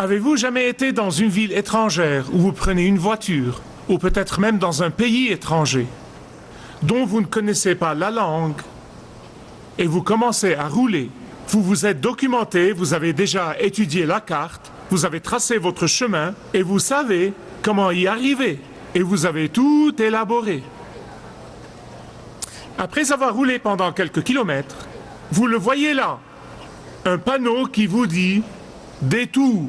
Avez-vous jamais été dans une ville étrangère où vous prenez une voiture, ou peut-être même dans un pays étranger, dont vous ne connaissez pas la langue, et vous commencez à rouler? Vous vous êtes documenté, vous avez déjà étudié la carte, vous avez tracé votre chemin, et vous savez comment y arriver, et vous avez tout élaboré. Après avoir roulé pendant quelques kilomètres, vous le voyez là, un panneau qui vous dit « Détour ».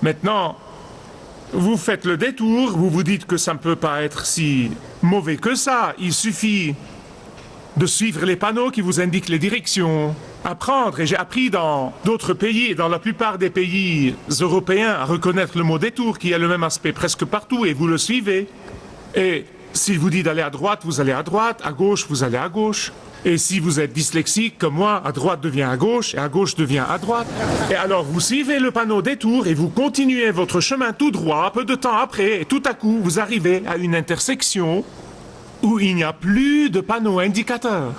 Maintenant, vous faites le détour, vous vous dites que ça ne peut pas être si mauvais que ça. Il suffit de suivre les panneaux qui vous indiquent les directions. Apprendre, et j'ai appris dans d'autres pays, dans la plupart des pays européens, à reconnaître le mot détour qui a le même aspect presque partout, et vous le suivez. Et s'il vous dit d'aller à droite, vous allez à droite, à gauche, vous allez à gauche. Et si vous êtes dyslexique comme moi, à droite devient à gauche et à gauche devient à droite. Et alors vous suivez le panneau détour et vous continuez votre chemin tout droit. Peu de temps après, et tout à coup, vous arrivez à une intersection où il n'y a plus de panneau indicateur.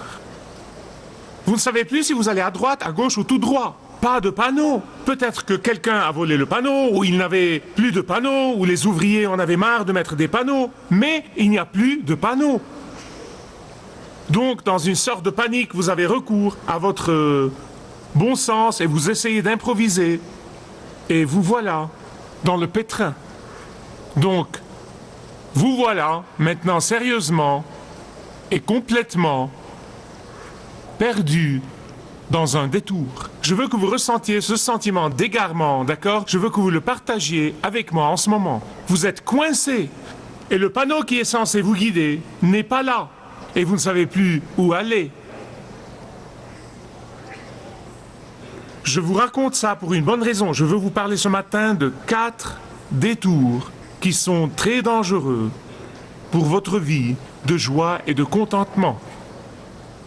Vous ne savez plus si vous allez à droite, à gauche ou tout droit. Pas de panneau. Peut-être que quelqu'un a volé le panneau, ou il n'avait plus de panneau, ou les ouvriers en avaient marre de mettre des panneaux. Mais il n'y a plus de panneau. Donc, dans une sorte de panique, vous avez recours à votre bon sens et vous essayez d'improviser. Et vous voilà dans le pétrin. Donc, vous voilà maintenant sérieusement et complètement perdu dans un détour. Je veux que vous ressentiez ce sentiment d'égarement, d'accord? Je veux que vous le partagiez avec moi en ce moment. Vous êtes coincé et le panneau qui est censé vous guider n'est pas là. Et vous ne savez plus où aller. Je vous raconte ça pour une bonne raison. Je veux vous parler ce matin de 4 détours qui sont très dangereux pour votre vie de joie et de contentement.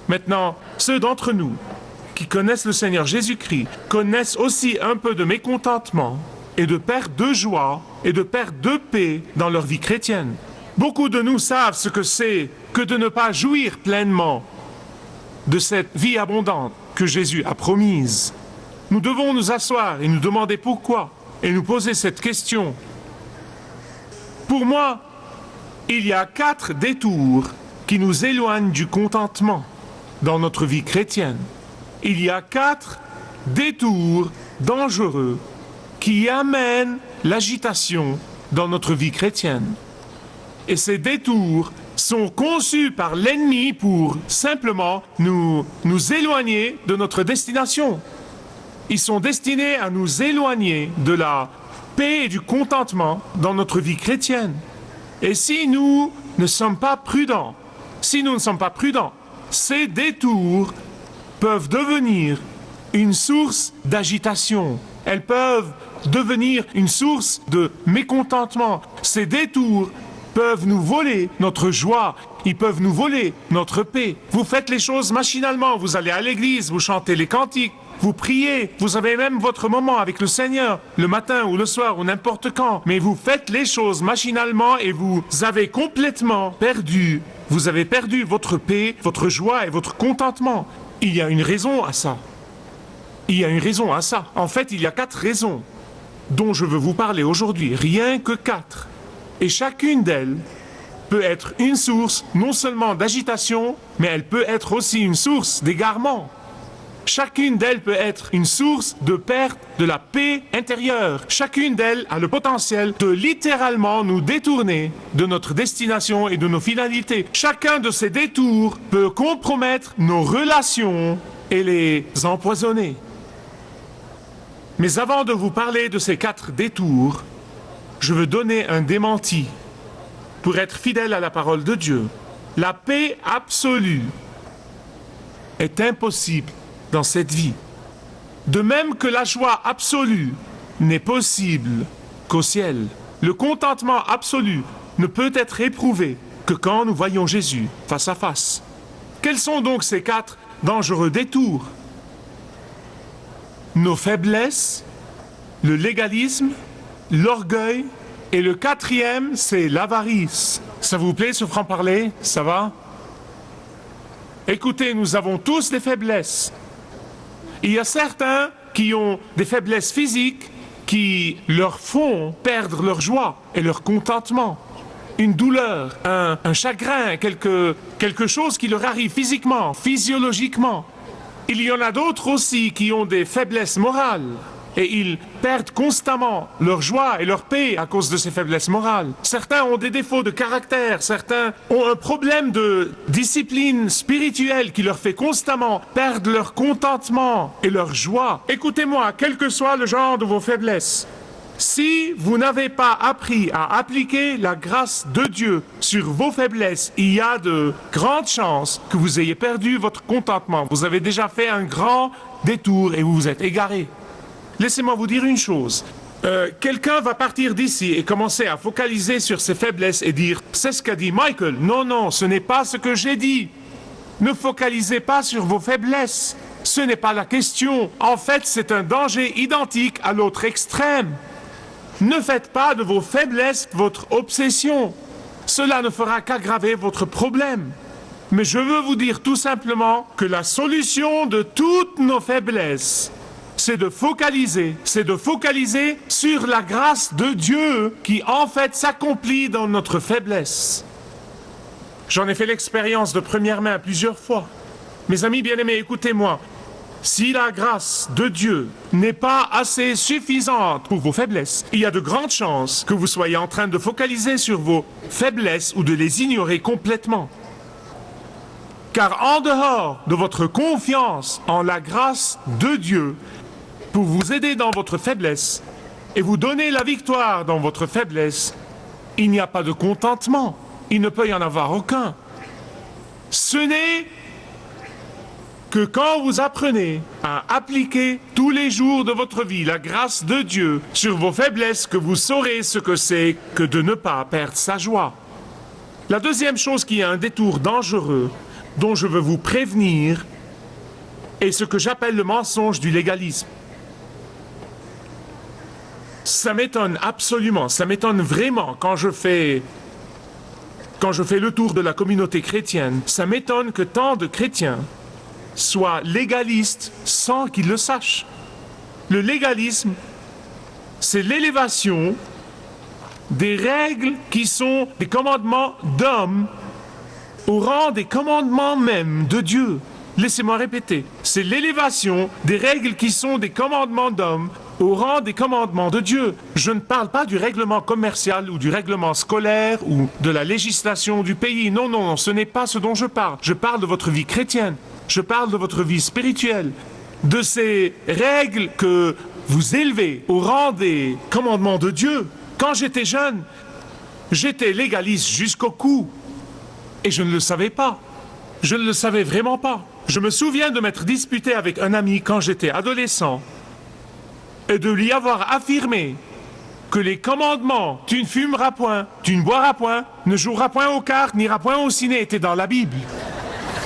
Maintenant, ceux d'entre nous qui connaissent le Seigneur Jésus-Christ connaissent aussi un peu de mécontentement et de perte de joie et de perte de paix dans leur vie chrétienne. Beaucoup de nous savent ce que c'est que de ne pas jouir pleinement de cette vie abondante que Jésus a promise. Nous devons nous asseoir et nous demander pourquoi et nous poser cette question. Pour moi, il y a 4 détours qui nous éloignent du contentement dans notre vie chrétienne. Il y a 4 détours dangereux qui amènent l'agitation dans notre vie chrétienne. Et ces détours sont conçus par l'ennemi pour simplement nous éloigner de notre destination. Ils sont destinés à nous éloigner de la paix et du contentement dans notre vie chrétienne. Et si nous ne sommes pas prudents, ces détours peuvent devenir une source d'agitation. Elles peuvent devenir une source de mécontentement. Ces détours peuvent nous voler notre joie, ils peuvent nous voler notre paix. Vous faites les choses machinalement, vous allez à l'église, vous chantez les cantiques, vous priez, vous avez même votre moment avec le Seigneur, le matin ou le soir ou n'importe quand, mais vous faites les choses machinalement et vous avez complètement perdu, vous avez perdu votre paix, votre joie et votre contentement. Il y a une raison à ça. En fait, il y a 4 raisons dont je veux vous parler aujourd'hui, rien que 4. Et chacune d'elles peut être une source non seulement d'agitation, mais elle peut être aussi une source d'égarement. Chacune d'elles peut être une source de perte de la paix intérieure. Chacune d'elles a le potentiel de littéralement nous détourner de notre destination et de nos finalités. Chacun de ces détours peut compromettre nos relations et les empoisonner. Mais avant de vous parler de ces 4 détours, je veux donner un démenti pour être fidèle à la parole de Dieu. La paix absolue est impossible dans cette vie. De même que la joie absolue n'est possible qu'au ciel. Le contentement absolu ne peut être éprouvé que quand nous voyons Jésus face à face. Quels sont donc ces 4 dangereux détours? Nos faiblesses, le légalisme, l'orgueil, et le 4e, c'est l'avarice. Ça vous plaît ce franc-parler? Ça va? Écoutez, nous avons tous des faiblesses. Il y a certains qui ont des faiblesses physiques qui leur font perdre leur joie et leur contentement. Une douleur, un chagrin, quelque chose qui leur arrive physiquement, physiologiquement. Il y en a d'autres aussi qui ont des faiblesses morales et ils perdent constamment leur joie et leur paix à cause de ces faiblesses morales. Certains ont des défauts de caractère, certains ont un problème de discipline spirituelle qui leur fait constamment perdre leur contentement et leur joie. Écoutez-moi, quel que soit le genre de vos faiblesses, si vous n'avez pas appris à appliquer la grâce de Dieu sur vos faiblesses, il y a de grandes chances que vous ayez perdu votre contentement. Vous avez déjà fait un grand détour et vous vous êtes égaré. Laissez-moi vous dire une chose. Quelqu'un va partir d'ici et commencer à focaliser sur ses faiblesses et dire « C'est ce qu'a dit Michael. » Non, non, ce n'est pas ce que j'ai dit. Ne focalisez pas sur vos faiblesses. Ce n'est pas la question. En fait, c'est un danger identique à l'autre extrême. Ne faites pas de vos faiblesses votre obsession. Cela ne fera qu'aggraver votre problème. Mais je veux vous dire tout simplement que la solution de toutes nos faiblesses, c'est de focaliser sur la grâce de Dieu qui en fait s'accomplit dans notre faiblesse. J'en ai fait l'expérience de première main plusieurs fois. Mes amis bien-aimés, écoutez-moi. Si la grâce de Dieu n'est pas assez suffisante pour vos faiblesses, il y a de grandes chances que vous soyez en train de focaliser sur vos faiblesses ou de les ignorer complètement. Car en dehors de votre confiance en la grâce de Dieu, pour vous aider dans votre faiblesse et vous donner la victoire dans votre faiblesse, il n'y a pas de contentement. Il ne peut y en avoir aucun. Ce n'est que quand vous apprenez à appliquer tous les jours de votre vie la grâce de Dieu sur vos faiblesses que vous saurez ce que c'est que de ne pas perdre sa joie. La deuxième chose qui est un détour dangereux dont je veux vous prévenir est ce que j'appelle le mensonge du légalisme. Ça m'étonne absolument, ça m'étonne vraiment quand je fais le tour de la communauté chrétienne, ça m'étonne que tant de chrétiens soient légalistes sans qu'ils le sachent. Le légalisme, c'est l'élévation des règles qui sont des commandements d'hommes au rang des commandements même de Dieu. Laissez-moi répéter, c'est l'élévation des règles qui sont des commandements d'hommes au rang des commandements de Dieu. Je ne parle pas du règlement commercial ou du règlement scolaire ou de la législation du pays. Non, non, non, ce n'est pas ce dont je parle. Je parle de votre vie chrétienne. Je parle de votre vie spirituelle. De ces règles que vous élevez au rang des commandements de Dieu. Quand j'étais jeune, j'étais légaliste jusqu'au cou. Et je ne le savais pas. Je ne le savais vraiment pas. Je me souviens de m'être disputé avec un ami quand j'étais adolescent et de lui avoir affirmé que les commandements « tu ne fumeras point, tu ne boiras point, ne joueras point aux cartes, n'iras point au ciné » étaient dans la Bible.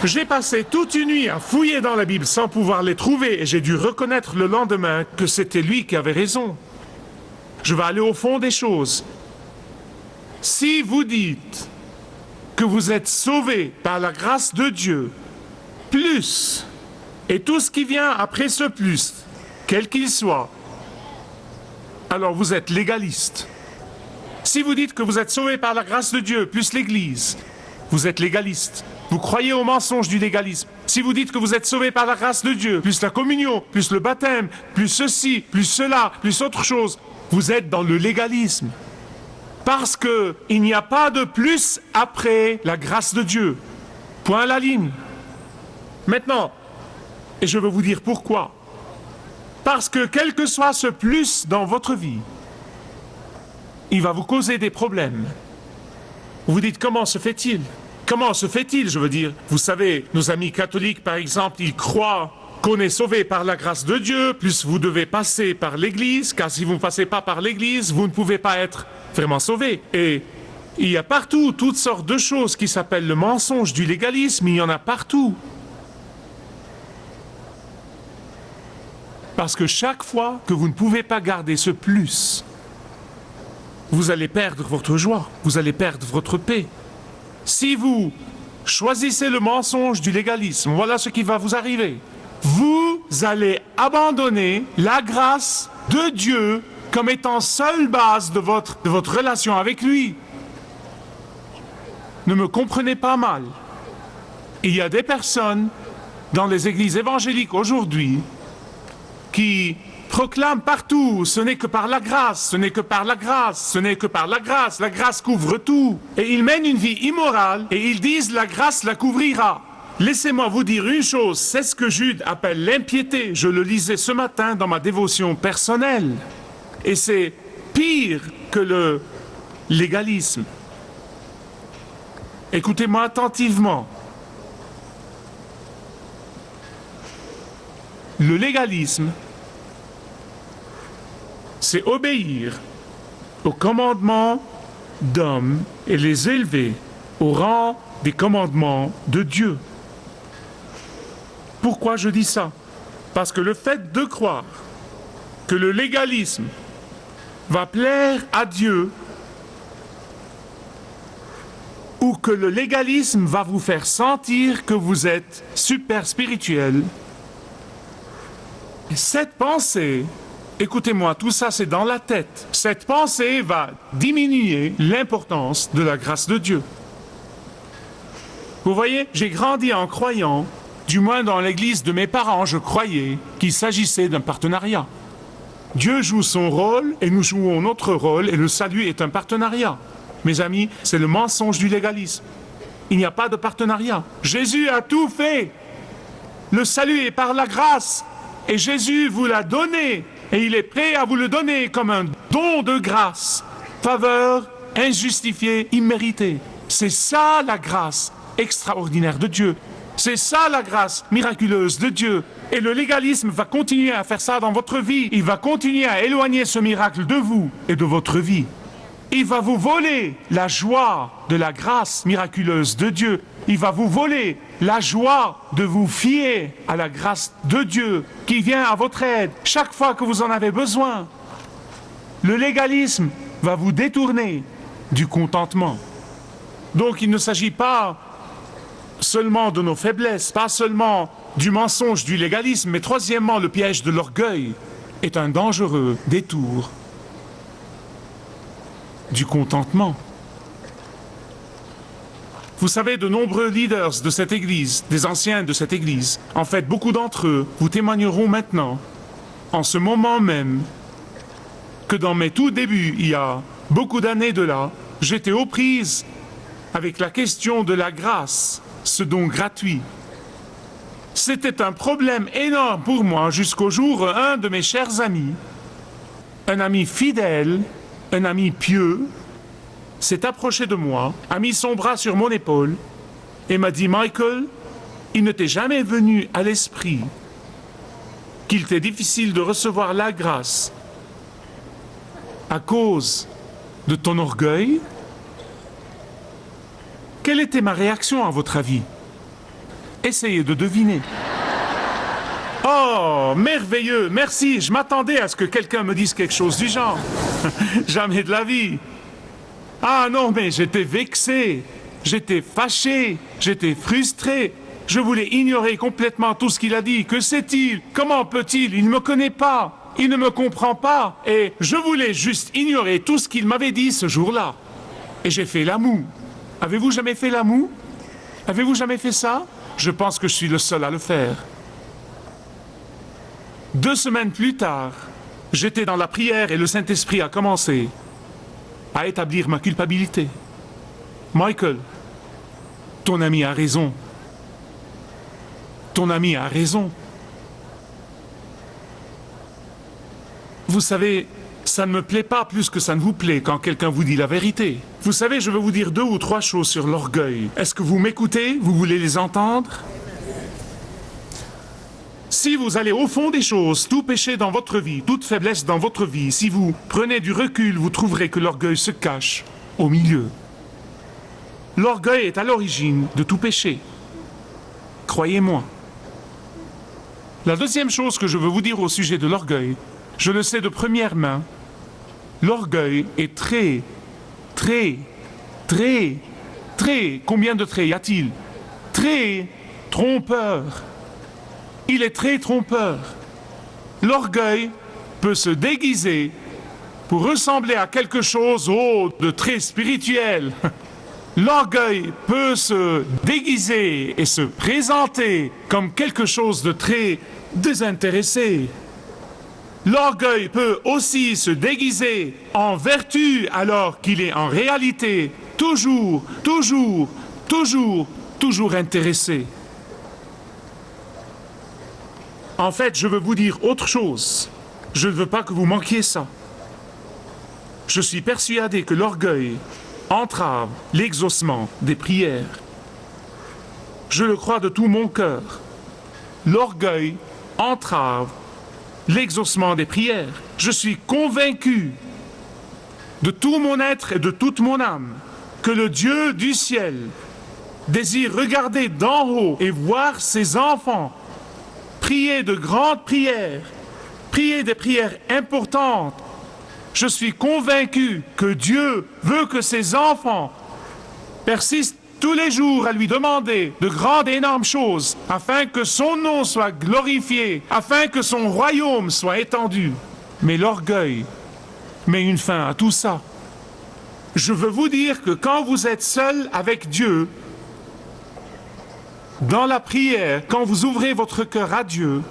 J'ai passé toute une nuit à fouiller dans la Bible sans pouvoir les trouver et j'ai dû reconnaître le lendemain que c'était lui qui avait raison. Je vais aller au fond des choses. Si vous dites que vous êtes sauvés par la grâce de Dieu, plus, et tout ce qui vient après ce plus, quel qu'il soit, alors vous êtes légaliste. Si vous dites que vous êtes sauvés par la grâce de Dieu, plus l'Église, vous êtes légaliste. Vous croyez au mensonge du légalisme. Si vous dites que vous êtes sauvés par la grâce de Dieu, plus la communion, plus le baptême, plus ceci, plus cela, plus autre chose, vous êtes dans le légalisme. Parce que il n'y a pas de plus après la grâce de Dieu. Point à la ligne. Maintenant, et je veux vous dire pourquoi. Parce que quel que soit ce plus dans votre vie, il va vous causer des problèmes. Vous dites, comment se fait-il? Comment se fait-il, je veux dire? Vous savez, nos amis catholiques, par exemple, ils croient qu'on est sauvé par la grâce de Dieu, plus vous devez passer par l'Église, car si vous ne passez pas par l'Église, vous ne pouvez pas être vraiment sauvé. Et il y a partout toutes sortes de choses qui s'appellent le mensonge du légalisme, il y en a partout. Parce que chaque fois que vous ne pouvez pas garder ce plus, vous allez perdre votre joie, vous allez perdre votre paix. Si vous choisissez le mensonge du légalisme, voilà ce qui va vous arriver. Vous allez abandonner la grâce de Dieu comme étant seule base de votre relation avec lui. Ne me comprenez pas mal. Il y a des personnes dans les églises évangéliques aujourd'hui qui proclament partout, ce n'est que par la grâce, ce n'est que par la grâce, ce n'est que par la grâce couvre tout. Et ils mènent une vie immorale et ils disent la grâce la couvrira. Laissez-moi vous dire une chose, c'est ce que Jude appelle l'impiété. Je le lisais ce matin dans ma dévotion personnelle. Et c'est pire que le légalisme. Écoutez-moi attentivement. Le légalisme, c'est obéir aux commandements d'hommes et les élever au rang des commandements de Dieu. Pourquoi je dis ça? Parce que le fait de croire que le légalisme va plaire à Dieu ou que le légalisme va vous faire sentir que vous êtes super spirituel, cette pensée, écoutez-moi, tout ça c'est dans la tête, cette pensée va diminuer l'importance de la grâce de Dieu. Vous voyez, j'ai grandi en croyant, du moins dans l'église de mes parents, je croyais qu'il s'agissait d'un partenariat. Dieu joue son rôle et nous jouons notre rôle et le salut est un partenariat. Mes amis, c'est le mensonge du légalisme. Il n'y a pas de partenariat. Jésus a tout fait. Le salut est par la grâce et Jésus vous l'a donné et il est prêt à vous le donner comme un don de grâce. Faveur injustifiée, imméritée. C'est ça la grâce extraordinaire de Dieu. C'est ça la grâce miraculeuse de Dieu. Et le légalisme va continuer à faire ça dans votre vie. Il va continuer à éloigner ce miracle de vous et de votre vie. Il va vous voler la joie de la grâce miraculeuse de Dieu. Il va vous voler la joie de vous fier à la grâce de Dieu qui vient à votre aide chaque fois que vous en avez besoin. Le légalisme va vous détourner du contentement. Donc il ne s'agit pas seulement de nos faiblesses, pas seulement du mensonge du légalisme, mais troisièmement, le piège de l'orgueil est un dangereux détour du contentement. Vous savez, de nombreux leaders de cette église, des anciens de cette église, en fait, beaucoup d'entre eux vous témoigneront maintenant, en ce moment même, que dans mes tout débuts, il y a beaucoup d'années de là, j'étais aux prises avec la question de la grâce, ce don gratuit. C'était un problème énorme pour moi jusqu'au jour où un de mes chers amis, un ami fidèle, un ami pieux, s'est approché de moi, a mis son bras sur mon épaule et m'a dit « Michael, il ne t'est jamais venu à l'esprit qu'il t'est difficile de recevoir la grâce à cause de ton orgueil ?» Quelle était ma réaction à votre avis? Essayez de deviner. Oh, merveilleux, merci, je m'attendais à ce que quelqu'un me dise quelque chose du genre. Jamais de la vie. Ah non, mais j'étais vexé, j'étais fâché, j'étais frustré. Je voulais ignorer complètement tout ce qu'il a dit. Que sait-il? Comment peut-il? Il ne me connaît pas, il ne me comprend pas. Et je voulais juste ignorer tout ce qu'il m'avait dit ce jour-là. Et j'ai fait la moue. Avez-vous jamais fait la moue? Avez-vous jamais fait ça? Je pense que je suis le seul à le faire. 2 semaines plus tard, j'étais dans la prière et le Saint-Esprit a commencé à établir ma culpabilité. Michael, ton ami a raison. Ton ami a raison. Vous savez, ça ne me plaît pas plus que ça ne vous plaît quand quelqu'un vous dit la vérité. Vous savez, je vais vous dire 2 ou 3 choses sur l'orgueil. Est-ce que vous m'écoutez? Vous voulez les entendre? Si vous allez au fond des choses, tout péché dans votre vie, toute faiblesse dans votre vie, si vous prenez du recul, vous trouverez que l'orgueil se cache au milieu. L'orgueil est à l'origine de tout péché. Croyez-moi. La deuxième chose que je veux vous dire au sujet de l'orgueil, je le sais de première main, l'orgueil est très, combien de traits y a-t-il? Très trompeur. il est très trompeur. L'orgueil peut se déguiser pour ressembler à quelque chose de très spirituel. L'orgueil peut se déguiser et se présenter comme quelque chose de très désintéressé. L'orgueil peut aussi se déguiser en vertu alors qu'il est en réalité toujours intéressé. En fait, je veux vous dire autre chose. Je ne veux pas que vous manquiez ça. Je suis persuadé que l'orgueil entrave l'exaucement des prières. Je le crois de tout mon cœur. L'orgueil entrave l'exaucement des prières. Je suis convaincu de tout mon être et de toute mon âme que le Dieu du ciel désire regarder d'en haut et voir ses enfants prier de grandes prières, prier des prières importantes. Je suis convaincu que Dieu veut que ses enfants persistent tous les jours à lui demander de grandes et énormes choses, afin que son nom soit glorifié, afin que son royaume soit étendu. Mais l'orgueil met une fin à tout ça. Je veux vous dire que quand vous êtes seul avec Dieu, dans la prière, quand vous ouvrez votre cœur à Dieu,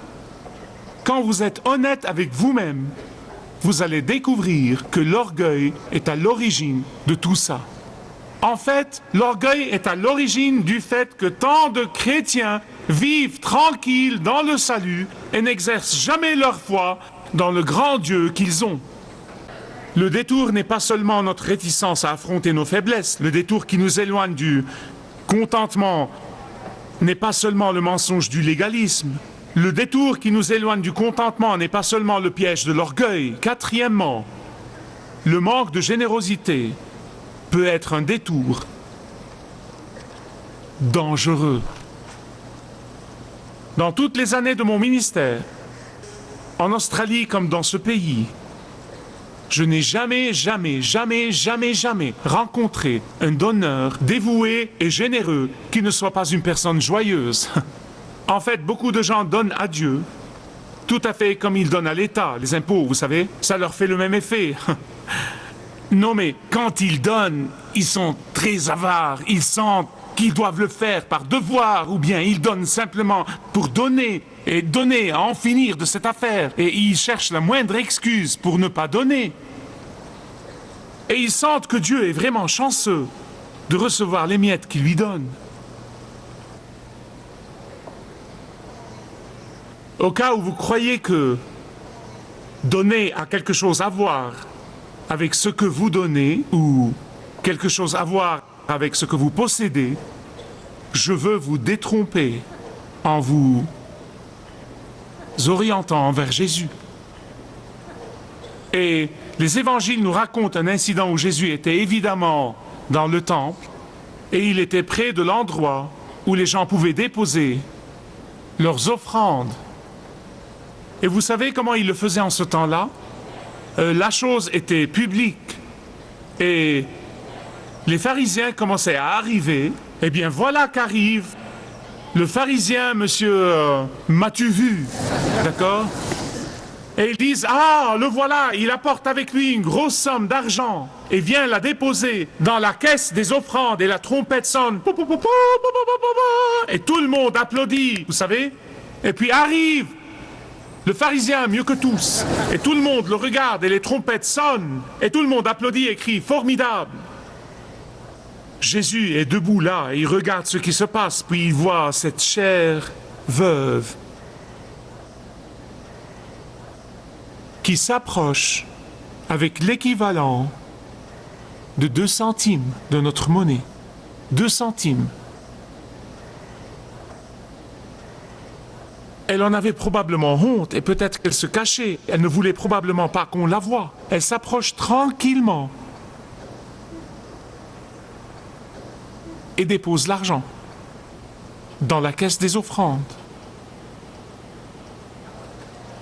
quand vous êtes honnête avec vous-même, vous allez découvrir que l'orgueil est à l'origine de tout ça. En fait, l'orgueil est à l'origine du fait que tant de chrétiens vivent tranquilles dans le salut et n'exercent jamais leur foi dans le grand Dieu qu'ils ont. Le détour n'est pas seulement notre réticence à affronter nos faiblesses, le détour qui nous éloigne du contentement n'est pas seulement le mensonge du légalisme. Le détour qui nous éloigne du contentement n'est pas seulement le piège de l'orgueil. Quatrièmement, le manque de générosité peut être un détour dangereux. Dans toutes les années de mon ministère, en Australie comme dans ce pays, je n'ai jamais rencontré un donneur dévoué et généreux qui ne soit pas une personne joyeuse. En fait, beaucoup de gens donnent à Dieu, tout à fait comme ils donnent à l'État, les impôts, vous savez, ça leur fait le même effet. Non mais, quand ils donnent, ils sont très avares, ils sentent qu'ils doivent le faire par devoir, ou bien ils donnent simplement pour donner, et donner à en finir de cette affaire, et ils cherchent la moindre excuse pour ne pas donner. Et ils sentent que Dieu est vraiment chanceux de recevoir les miettes qu'il lui donne. Au cas où vous croyez que donner a quelque chose à voir avec ce que vous donnez, ou quelque chose à voir avec ce que vous possédez, je veux vous détromper en vous orientant vers Jésus. Et les évangiles nous racontent un incident où Jésus était évidemment dans le temple et il était près de l'endroit où les gens pouvaient déposer leurs offrandes. Et vous savez comment il le faisait en ce temps-là? La chose était publique et les pharisiens commençaient à arriver. Eh bien voilà qu'arrive le pharisien, monsieur m'as-tu vu, d'accord? Et ils disent, ah, le voilà, il apporte avec lui une grosse somme d'argent et vient la déposer dans la caisse des offrandes et la trompette sonne. Et tout le monde applaudit, vous savez? Et puis arrive le pharisien mieux que tous. Et tout le monde le regarde et les trompettes sonnent. Et tout le monde applaudit et crie, formidable. Jésus est debout là et il regarde ce qui se passe, puis il voit cette chère veuve qui s'approche avec l'équivalent de 2 centimes de notre monnaie. 2 centimes. Elle en avait probablement honte et peut-être qu'elle se cachait. Elle ne voulait probablement pas qu'on la voie. Elle s'approche tranquillement et dépose l'argent dans la caisse des offrandes.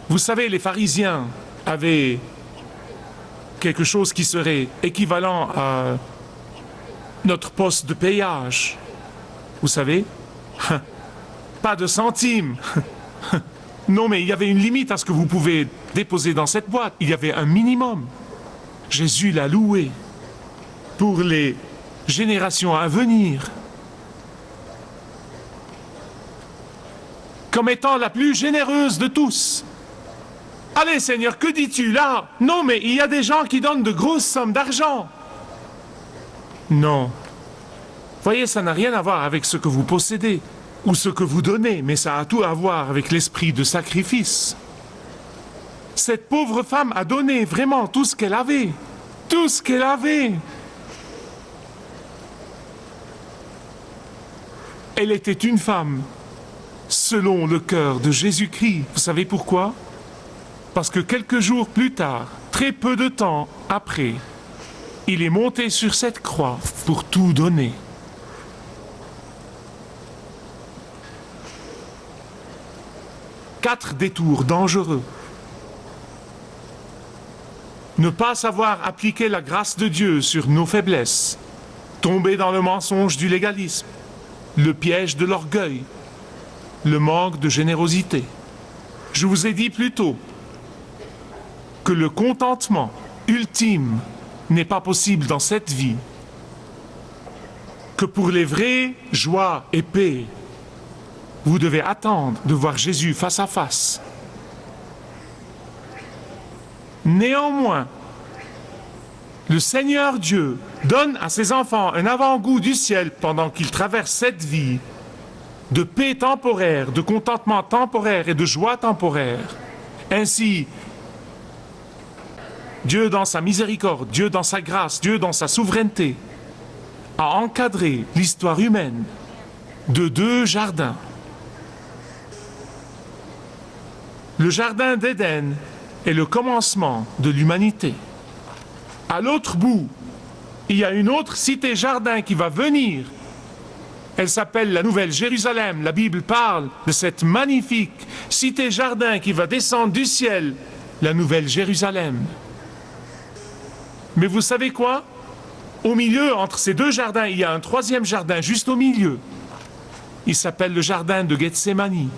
Vous savez, les pharisiens avaient quelque chose qui serait équivalent à notre poste de payage. Vous savez, pas de centimes. Non, mais il y avait une limite à ce que vous pouvez déposer dans cette boîte. Il y avait un minimum. Jésus l'a loué pour les générations à venir comme étant la plus généreuse de tous. Allez Seigneur, que dis-tu là? Non, mais il y a des gens qui donnent de grosses sommes d'argent. Non. Voyez, ça n'a rien à voir avec ce que vous possédez ou ce que vous donnez, mais ça a tout à voir avec l'esprit de sacrifice. Cette pauvre femme a donné vraiment tout ce qu'elle avait. Tout ce qu'elle avait. Elle était une femme selon le cœur de Jésus-Christ. Vous savez pourquoi? Parce que quelques jours plus tard, très peu de temps après, il est monté sur cette croix pour tout donner. Quatre détours dangereux. Ne pas savoir appliquer la grâce de Dieu sur nos faiblesses. Tomber dans le mensonge du légalisme. Le piège de l'orgueil. Le manque de générosité. Je vous ai dit plus tôt que le contentement ultime n'est pas possible dans cette vie. Que pour les vraies joies et paix, vous devez attendre de voir Jésus face à face. Néanmoins, le Seigneur Dieu donne à ses enfants un avant-goût du ciel pendant qu'ils traversent cette vie de paix temporaire, de contentement temporaire et de joie temporaire. Ainsi, Dieu dans sa miséricorde, Dieu dans sa grâce, Dieu dans sa souveraineté a encadré l'histoire humaine de deux jardins. Le jardin d'Éden est le commencement de l'humanité. À l'autre bout, il y a une autre cité-jardin qui va venir. Elle s'appelle la Nouvelle Jérusalem. La Bible parle de cette magnifique cité-jardin qui va descendre du ciel, la Nouvelle Jérusalem. Mais vous savez quoi? Au milieu, entre ces deux jardins, il y a un troisième jardin, juste au milieu. Il s'appelle le jardin de Gethsémani.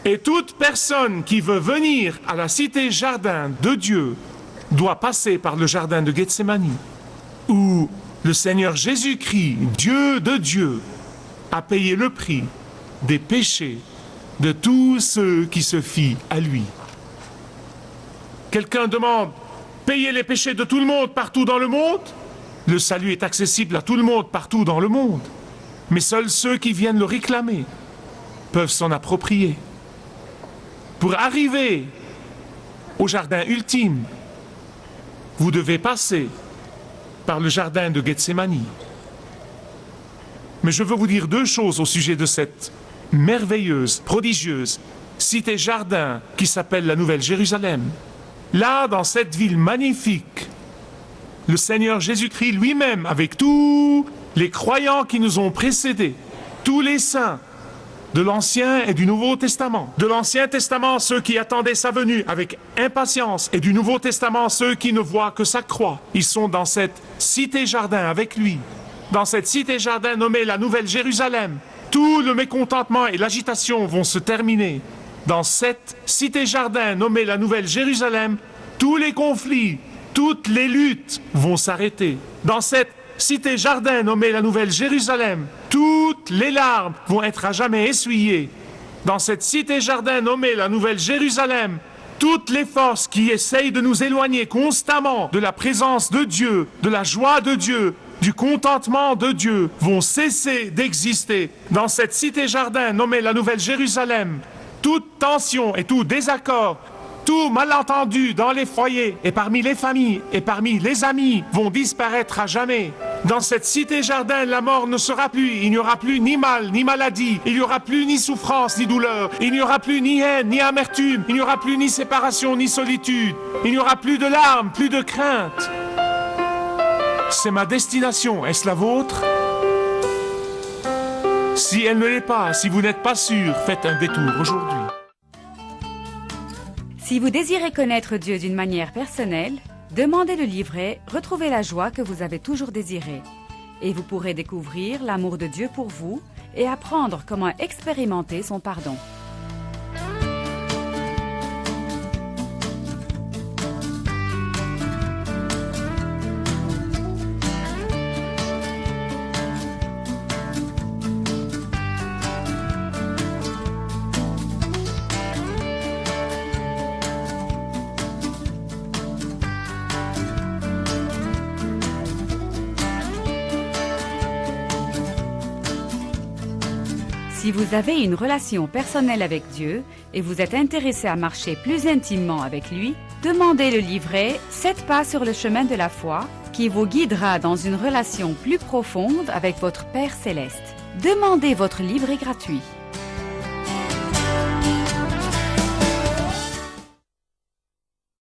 Et toute personne qui veut venir à la cité-jardin de Dieu doit passer par le jardin de Gethsémani, où le Seigneur Jésus-Christ, Dieu de Dieu, a payé le prix des péchés de tous ceux qui se fient à lui. Quelqu'un demande: payer les péchés de tout le monde partout dans le monde? Le salut est accessible à tout le monde partout dans le monde. Mais seuls ceux qui viennent le réclamer peuvent s'en approprier. Pour arriver au jardin ultime, vous devez passer par le jardin de Gethsémani. Mais je veux vous dire deux choses au sujet de cette merveilleuse, prodigieuse cité-jardin qui s'appelle la Nouvelle Jérusalem. Là, dans cette ville magnifique, le Seigneur Jésus-Christ lui-même, avec tous les croyants qui nous ont précédés, tous les saints de l'Ancien et du Nouveau Testament. De l'Ancien Testament, ceux qui attendaient sa venue avec impatience, et du Nouveau Testament, ceux qui ne voient que sa croix. Ils sont dans cette cité-jardin avec lui, dans cette cité-jardin nommée la Nouvelle Jérusalem. Tout le mécontentement et l'agitation vont se terminer. Dans cette cité-jardin nommée la Nouvelle Jérusalem, tous les conflits, toutes les luttes vont s'arrêter. Dans cette cité-jardin nommée la Nouvelle Jérusalem, toutes les larmes vont être à jamais essuyées. Dans cette cité-jardin nommée la Nouvelle Jérusalem, toutes les forces qui essayent de nous éloigner constamment de la présence de Dieu, de la joie de Dieu, du contentement de Dieu, vont cesser d'exister. Dans cette cité-jardin nommée la Nouvelle Jérusalem, toute tension et tout désaccord, tout malentendu dans les foyers et parmi les familles et parmi les amis vont disparaître à jamais. Dans cette cité-jardin, la mort ne sera plus. Il n'y aura plus ni mal, ni maladie. Il n'y aura plus ni souffrance, ni douleur. Il n'y aura plus ni haine, ni amertume. Il n'y aura plus ni séparation, ni solitude. Il n'y aura plus de larmes, plus de crainte. C'est ma destination. Est-ce la vôtre? Si elle ne l'est pas, si vous n'êtes pas sûr, faites un détour aujourd'hui. Si vous désirez connaître Dieu d'une manière personnelle, demandez le livret « Retrouvez la joie que vous avez toujours désirée » et vous pourrez découvrir l'amour de Dieu pour vous et apprendre comment expérimenter son pardon. Si vous avez une relation personnelle avec Dieu et vous êtes intéressé à marcher plus intimement avec lui, demandez le livret 7 pas sur le chemin de la foi qui vous guidera dans une relation plus profonde avec votre Père Céleste. Demandez votre livret gratuit.